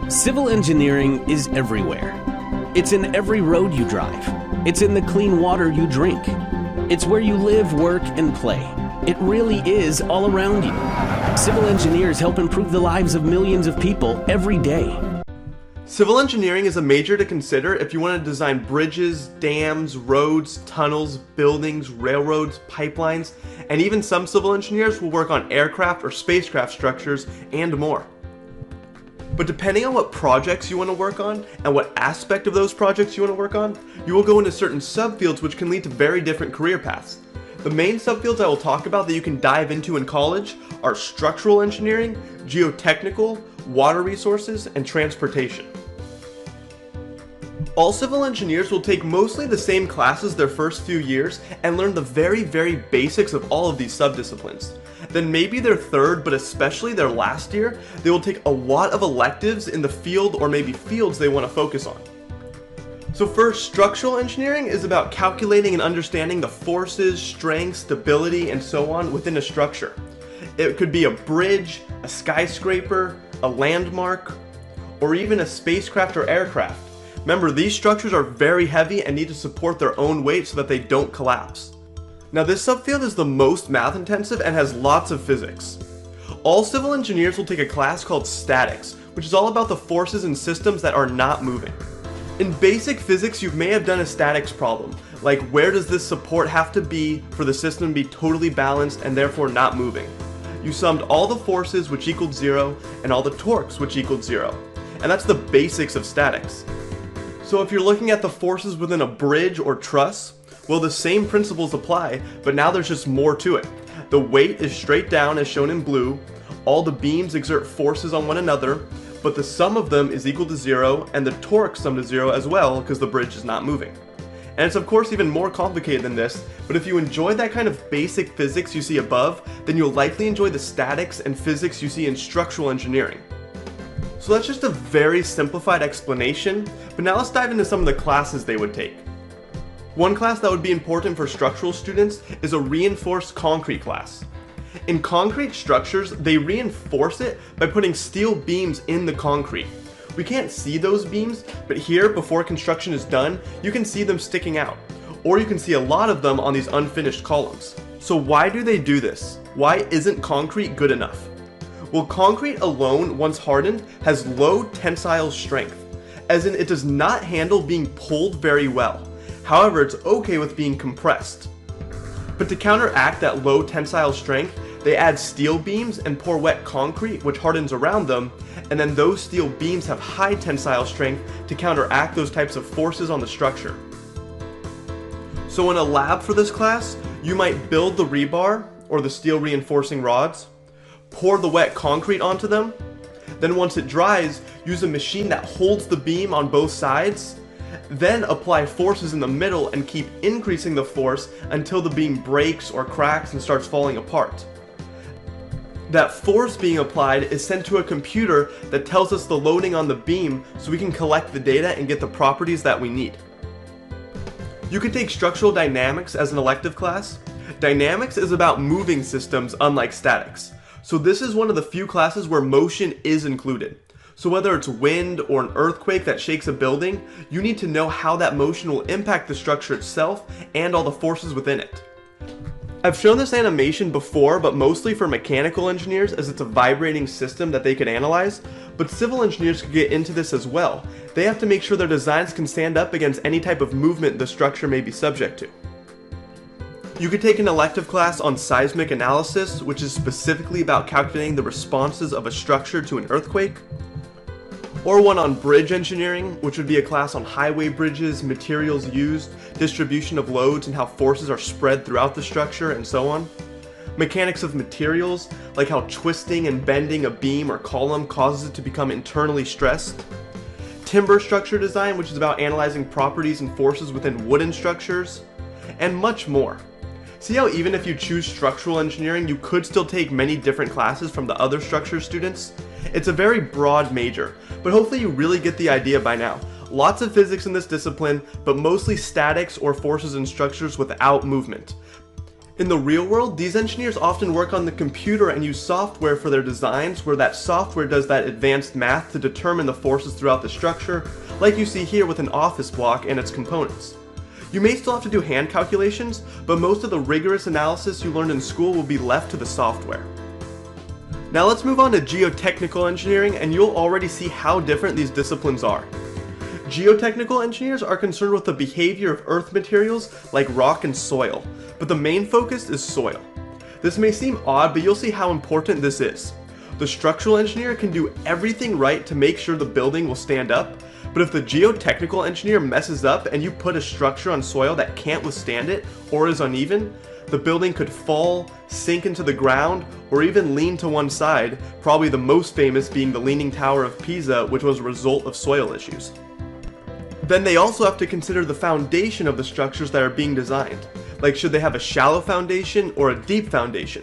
Civil engineering is everywhere. It's in every road you drive. It's in the clean water you drink. It's where you live, work, and play. It really is all around you. Civil engineers help improve the lives of millions of people every day. Civil engineering is a major to consider if you want to design bridges, dams, roads, tunnels, buildings, railroads, pipelines, and even some civil engineers will work on aircraft or spacecraft structures and more. But depending on what projects you want to work on and what aspect of those projects you want to work on, you will go into certain subfields which can lead to very different career paths. The main subfields I will talk about that you can dive into in college are structural engineering, geotechnical, water resources, and transportation. All civil engineers will take mostly the same classes their first few years and learn the very basics of all of these subdisciplines. Then maybe their third, but especially their last year, they will take a lot of electives in the field or maybe fields they want to focus on. So first, structural engineering is about calculating and understanding the forces, strength, stability, and so on within a structure. It could be a bridge, a skyscraper, a landmark, or even a spacecraft or aircraft. Remember, these structures are very heavy and need to support their own weight so that they don't collapse. Now this subfield is the most math intensive and has lots of physics. All civil engineers will take a class called statics, which is all about the forces and systems that are not moving. In basic physics, you may have done a statics problem, like where does this support have to be for the system to be totally balanced and therefore not moving. You summed all the forces which equaled 0 and all the torques which equaled 0. And that's the basics of statics. So if you're looking at the forces within a bridge or truss, well, the same principles apply, but now there's just more to it. The weight is straight down as shown in blue, all the beams exert forces on one another, but the sum of them is equal to 0, and the torque sum to 0 as well, because the bridge is not moving. And it's of course even more complicated than this, but if you enjoy that kind of basic physics you see above, then you'll likely enjoy the statics and physics you see in structural engineering. So that's just a very simplified explanation, but now let's dive into some of the classes they would take. One class that would be important for structural students is a reinforced concrete class. In concrete structures, they reinforce it by putting steel beams in the concrete. We can't see those beams, but here, before construction is done, you can see them sticking out. Or you can see a lot of them on these unfinished columns. So why do they do this? Why isn't concrete good enough? Well, concrete alone, once hardened, has low tensile strength, as in it does not handle being pulled very well. However, it's okay with being compressed. But to counteract that low tensile strength, they add steel beams and pour wet concrete, which hardens around them, and then those steel beams have high tensile strength to counteract those types of forces on the structure. So in a lab for this class, you might build the rebar, or the steel reinforcing rods, pour the wet concrete onto them, then once it dries, use a machine that holds the beam on both sides, then apply forces in the middle and keep increasing the force until the beam breaks or cracks and starts falling apart. That force being applied is sent to a computer that tells us the loading on the beam so we can collect the data and get the properties that we need. You could take structural dynamics as an elective class. Dynamics is about moving systems, unlike statics. So this is one of the few classes where motion is included. So whether it's wind or an earthquake that shakes a building, you need to know how that motion will impact the structure itself and all the forces within it. I've shown this animation before, but mostly for mechanical engineers, as it's a vibrating system that they could analyze, but civil engineers could get into this as well. They have to make sure their designs can stand up against any type of movement the structure may be subject to. You could take an elective class on seismic analysis, which is specifically about calculating the responses of a structure to an earthquake. Or one on bridge engineering, which would be a class on highway bridges, materials used, distribution of loads, and how forces are spread throughout the structure, and so on. Mechanics of materials, like how twisting and bending a beam or column causes it to become internally stressed. Timber structure design, which is about analyzing properties and forces within wooden structures, and much more. See how even if you choose structural engineering, you could still take many different classes from the other structure students? It's a very broad major, but hopefully you really get the idea by now. Lots of physics in this discipline, but mostly statics or forces and structures without movement. In the real world, these engineers often work on the computer and use software for their designs, where that software does that advanced math to determine the forces throughout the structure, like you see here with an office block and its components. You may still have to do hand calculations, but most of the rigorous analysis you learned in school will be left to the software. Now let's move on to geotechnical engineering, and you'll already see how different these disciplines are. Geotechnical engineers are concerned with the behavior of earth materials like rock and soil, but the main focus is soil. This may seem odd, but you'll see how important this is. The structural engineer can do everything right to make sure the building will stand up, but if the geotechnical engineer messes up and you put a structure on soil that can't withstand it or is uneven, the building could fall, sink into the ground, or even lean to one side, probably the most famous being the Leaning Tower of Pisa, which was a result of soil issues. Then they also have to consider the foundation of the structures that are being designed, like should they have a shallow foundation or a deep foundation.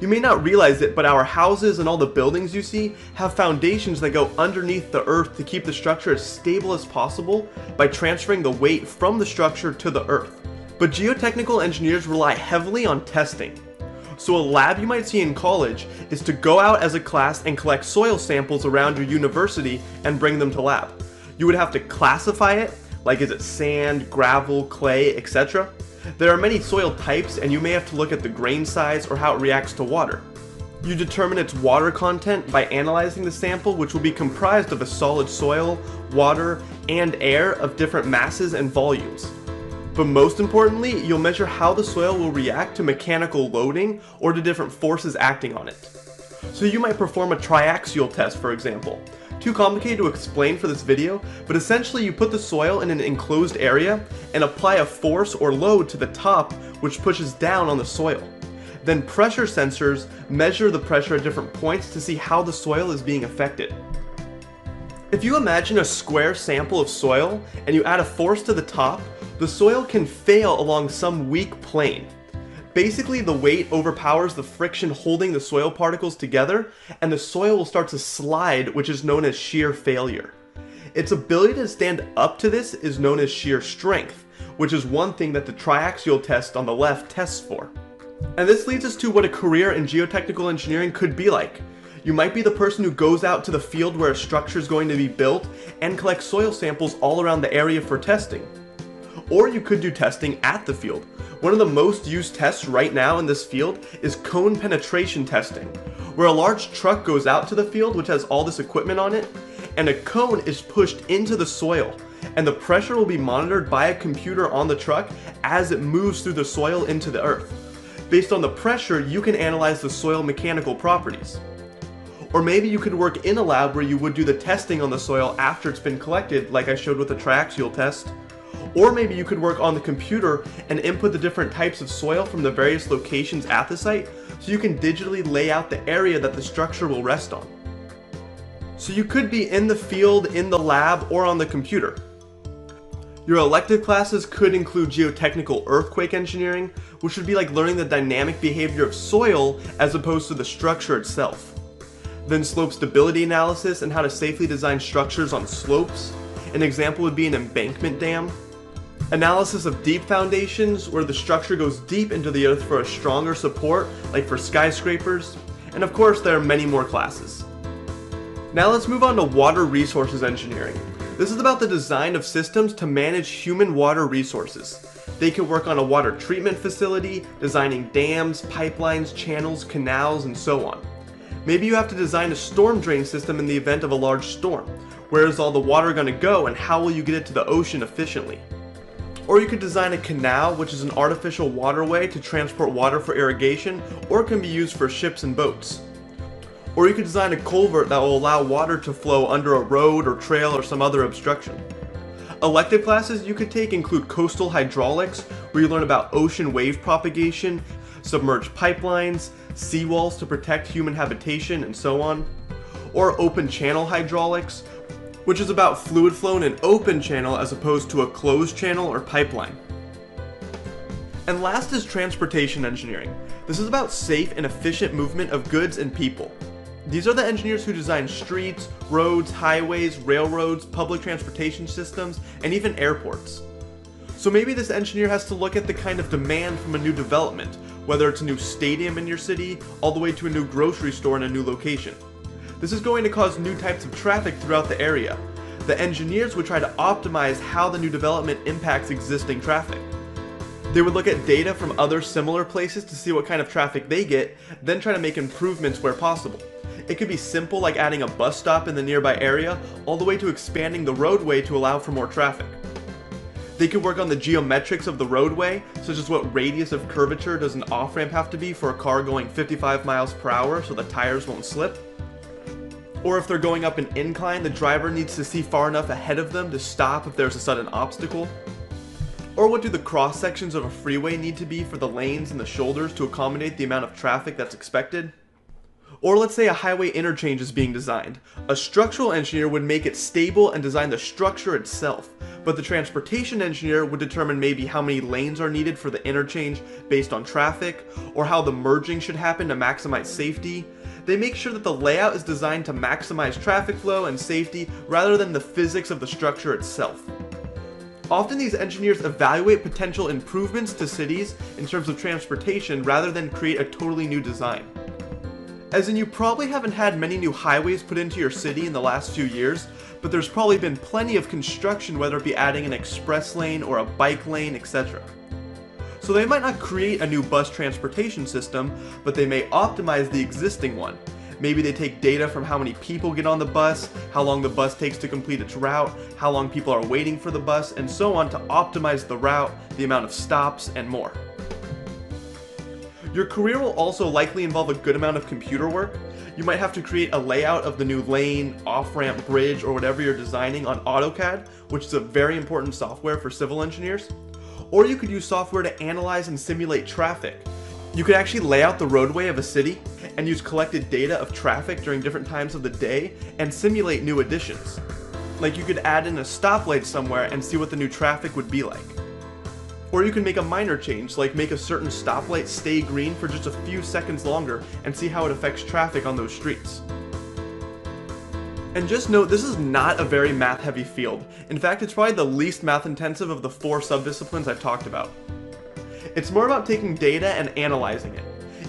You may not realize it, but our houses and all the buildings you see have foundations that go underneath the earth to keep the structure as stable as possible by transferring the weight from the structure to the earth. But geotechnical engineers rely heavily on testing. So a lab you might see in college is to go out as a class and collect soil samples around your university and bring them to lab. You would have to classify it, like is it sand, gravel, clay, etc. There are many soil types, and you may have to look at the grain size or how it reacts to water. You determine its water content by analyzing the sample, which will be comprised of a solid soil, water, and air of different masses and volumes. But most importantly, you'll measure how the soil will react to mechanical loading or to different forces acting on it. So you might perform a triaxial test, for example. Too complicated to explain for this video, but essentially you put the soil in an enclosed area and apply a force or load to the top, which pushes down on the soil. Then pressure sensors measure the pressure at different points to see how the soil is being affected. If you imagine a square sample of soil and you add a force to the top, the soil can fail along some weak plane. Basically, the weight overpowers the friction holding the soil particles together, and the soil will start to slide, which is known as shear failure. Its ability to stand up to this is known as shear strength, which is one thing that the triaxial test on the left tests for. And this leads us to what a career in geotechnical engineering could be like. You might be the person who goes out to the field where a structure is going to be built and collects soil samples all around the area for testing. Or you could do testing at the field. One of the most used tests right now in this field is cone penetration testing, where a large truck goes out to the field which has all this equipment on it, and a cone is pushed into the soil, and the pressure will be monitored by a computer on the truck as it moves through the soil into the earth. Based on the pressure, you can analyze the soil mechanical properties. Or maybe you could work in a lab where you would do the testing on the soil after it's been collected, like I showed with the triaxial test. Or maybe you could work on the computer and input the different types of soil from the various locations at the site, so you can digitally lay out the area that the structure will rest on. So you could be in the field, in the lab, or on the computer. Your elective classes could include geotechnical earthquake engineering, which would be like learning the dynamic behavior of soil as opposed to the structure itself. Then slope stability analysis and how to safely design structures on slopes. An example would be an embankment dam. Analysis of deep foundations, where the structure goes deep into the earth for a stronger support, like for skyscrapers. And of course, there are many more classes. Now let's move on to water resources engineering. This is about the design of systems to manage human water resources. They could work on a water treatment facility, designing dams, pipelines, channels, canals, and so on. Maybe you have to design a storm drain system in the event of a large storm. Where is all the water going to go, and how will you get it to the ocean efficiently? Or you could design a canal, which is an artificial waterway to transport water for irrigation, or can be used for ships and boats. Or you could design a culvert that will allow water to flow under a road or trail or some other obstruction. Elective classes you could take include coastal hydraulics, where you learn about ocean wave propagation, submerged pipelines, seawalls to protect human habitation, and so on. Or open channel hydraulics, which is about fluid flow in an open channel as opposed to a closed channel or pipeline. And last is transportation engineering. This is about safe and efficient movement of goods and people. These are the engineers who design streets, roads, highways, railroads, public transportation systems, and even airports. So maybe this engineer has to look at the kind of demand from a new development. whether it's a new stadium in your city, all the way to a new grocery store in a new location. This is going to cause new types of traffic throughout the area. The engineers would try to optimize how the new development impacts existing traffic. They would look at data from other similar places to see what kind of traffic they get, then try to make improvements where possible. It could be simple, like adding a bus stop in the nearby area, all the way to expanding the roadway to allow for more traffic. They could work on the geometrics of the roadway, such as what radius of curvature does an off-ramp have to be for a car going 55 miles per hour so the tires won't slip. Or if they're going up an incline, the driver needs to see far enough ahead of them to stop if there's a sudden obstacle. Or what do the cross sections of a freeway need to be for the lanes and the shoulders to accommodate the amount of traffic that's expected? Or let's say a highway interchange is being designed. A structural engineer would make it stable and design the structure itself, but the transportation engineer would determine maybe how many lanes are needed for the interchange based on traffic, or how the merging should happen to maximize safety. They make sure that the layout is designed to maximize traffic flow and safety rather than the physics of the structure itself. Often these engineers evaluate potential improvements to cities in terms of transportation rather than create a totally new design. As in, you probably haven't had many new highways put into your city in the last few years, but there's probably been plenty of construction, whether it be adding an express lane or a bike lane, etc. So they might not create a new bus transportation system, but they may optimize the existing one. Maybe they take data from how many people get on the bus, how long the bus takes to complete its route, how long people are waiting for the bus, and so on to optimize the route, the amount of stops, and more. Your career will also likely involve a good amount of computer work. You might have to create a layout of the new lane, off-ramp, bridge, or whatever you're designing on AutoCAD, which is a very important software for civil engineers. Or you could use software to analyze and simulate traffic. You could actually lay out the roadway of a city and use collected data of traffic during different times of the day and simulate new additions. Like you could add in a stoplight somewhere and see what the new traffic would be like. Or you can make a minor change, like make a certain stoplight stay green for just a few seconds longer and see how it affects traffic on those streets. And just note, this is not a very math-heavy field. In fact, it's probably the least math-intensive of the 4 subdisciplines I've talked about. It's more about taking data and analyzing it.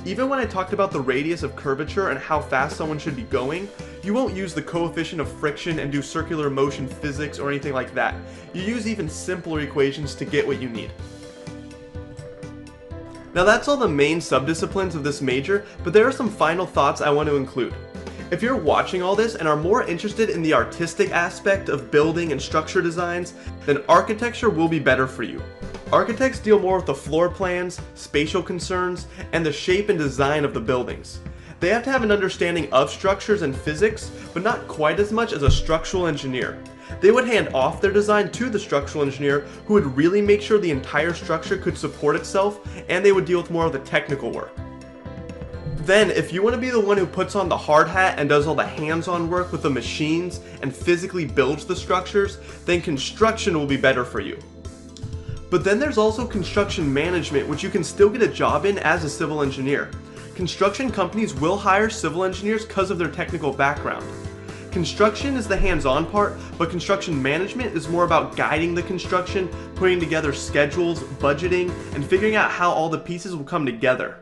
Even when I talked about the radius of curvature and how fast someone should be going, you won't use the coefficient of friction and do circular motion physics or anything like that. You use even simpler equations to get what you need. Now that's all the main subdisciplines of this major, but there are some final thoughts I want to include. If you're watching all this and are more interested in the artistic aspect of building and structure designs, then architecture will be better for you. Architects deal more with the floor plans, spatial concerns, and the shape and design of the buildings. They have to have an understanding of structures and physics, but not quite as much as a structural engineer. They would hand off their design to the structural engineer, who would really make sure the entire structure could support itself, and they would deal with more of the technical work. Then, if you want to be the one who puts on the hard hat and does all the hands-on work with the machines and physically builds the structures, then construction will be better for you. But then there's also construction management, which you can still get a job in as a civil engineer. Construction companies will hire civil engineers because of their technical background. Construction is the hands-on part, but construction management is more about guiding the construction, putting together schedules, budgeting, and figuring out how all the pieces will come together.